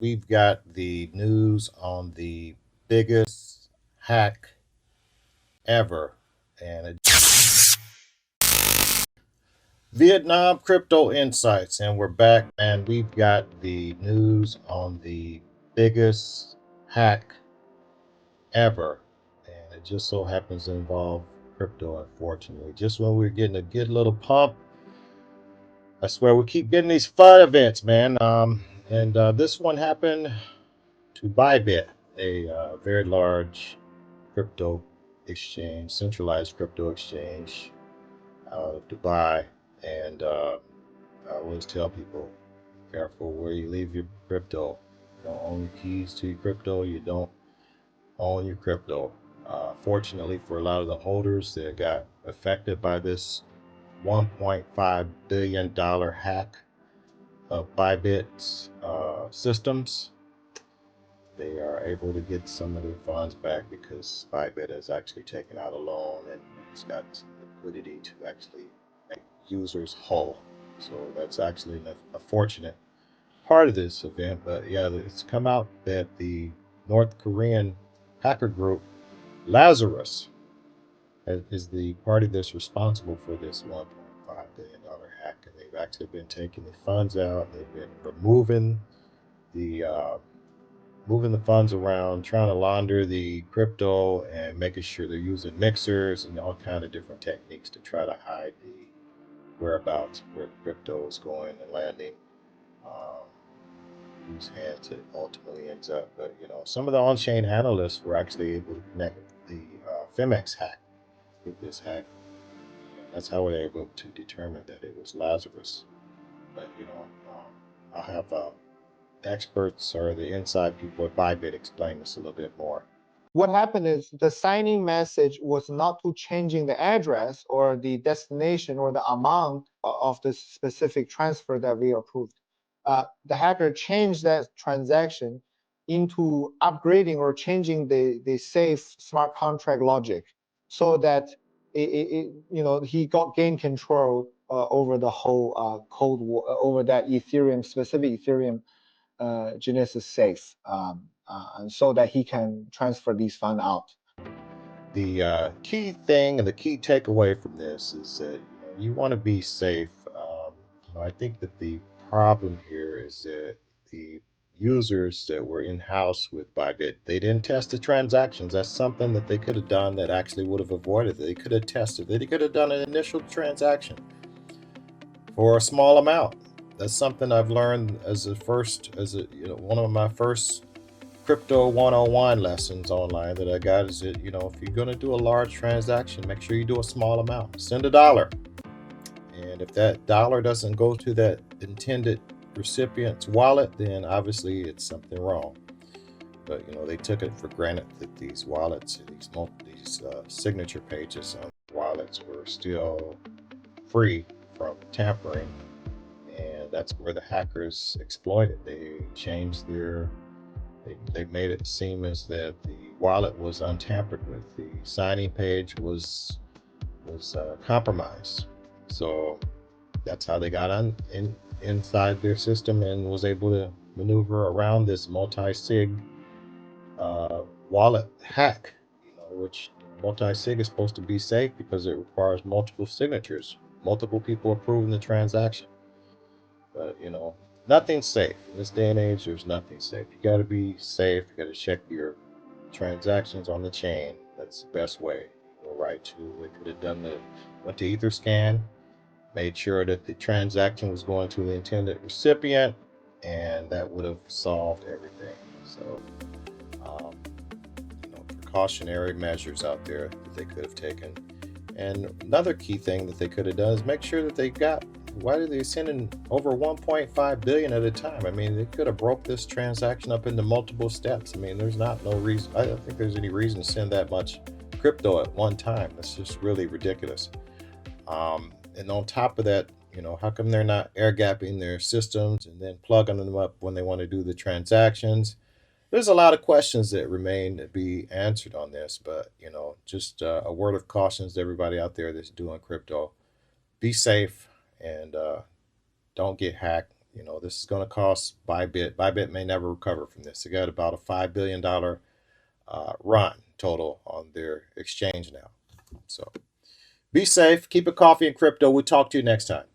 We've got the news on the biggest hack ever, and Vietnam Crypto Insights. And we're back, and we've got the news on the biggest hack ever. And it just so happens to involve crypto, unfortunately. Just when we're getting a good little pump, I swear we keep getting these fun events, man. And this one happened to Bybit, a very large crypto exchange, centralized crypto exchange out of Dubai. And I always tell people, careful where you leave your crypto. You don't own your keys to your crypto. You don't own your crypto. Fortunately, for a lot of the holders that got affected by this $1.5 billion hack of Bybit's systems, they are able to get some of their funds back because Bybit has actually taken out a loan and it's got liquidity to actually make users whole. So that's actually a fortunate part of this event. But yeah, it's come out that the North Korean hacker group Lazarus is the party that's responsible for this $1.5 billion hack. And they've actually been taking the funds out. They've been removing the moving the funds around, trying to launder the crypto and making sure they're using mixers and all kind of different techniques to try to hide the whereabouts where crypto is going and landing, um, whose hands it ultimately ends up. But some of the on-chain analysts were actually able to connect the Femex hack with this hack. That's how we're able to determine that it was Lazarus. But I'll have experts or the inside people at Bybit explain this a little bit more. What happened is the signing message was not to changing the address or the destination or the amount of the specific transfer that we approved. The hacker changed that transaction into upgrading or changing the safe smart contract logic so that he got gain control over the whole code over that Ethereum specific Ethereum Genesis safe, and so that he can transfer these funds out. The key thing and the key takeaway from this is that you want to be safe. I think that the problem here is that the users that were in house with Bybit, they didn't test the transactions. That's something that they could have done that actually would have avoided it. They could have tested. They could have done an initial transaction for a small amount. That's something I've learned as a one of my first crypto 101 lessons online that I got is that, if you're going to do a large transaction, make sure you do a small amount. Send a dollar. And if that dollar doesn't go to that intended recipient's wallet, then obviously it's something wrong. But, they took it for granted that these wallets, these signature pages on wallets were still free from tampering. And that's where the hackers exploited. They changed they made it seem as that the wallet was untampered with. The signing page was compromised. So that's how they got inside their system and was able to maneuver around this multi-sig wallet hack. Which multi-sig is supposed to be safe because it requires multiple signatures, multiple people approving the transaction. But nothing's safe in this day and age. There's nothing safe. You got to be safe. You got to check your transactions on the chain. That's the best way. Go right to. They could have went to EtherScan, made sure that the transaction was going to the intended recipient, and that would have solved everything. So, um, precautionary measures out there that they could have taken. And another key thing that they could have done is make sure that they got. Why are they sending over 1.5 billion at a time? I mean, they could have broke this transaction up into multiple steps. I mean, there's not no reason. I don't think there's any reason to send that much crypto at one time. That's just really ridiculous. And on top of that, how come they're not air gapping their systems and then plugging them up when they want to do the transactions? There's a lot of questions that remain to be answered on this, but just a word of caution to everybody out there that's doing crypto: be safe and don't get hacked. You know, this is going to cost Bybit. Bybit may never recover from this. They got about a $5 billion run total on their exchange now. So be safe. Keep it coffee and crypto. We'll talk to you next time.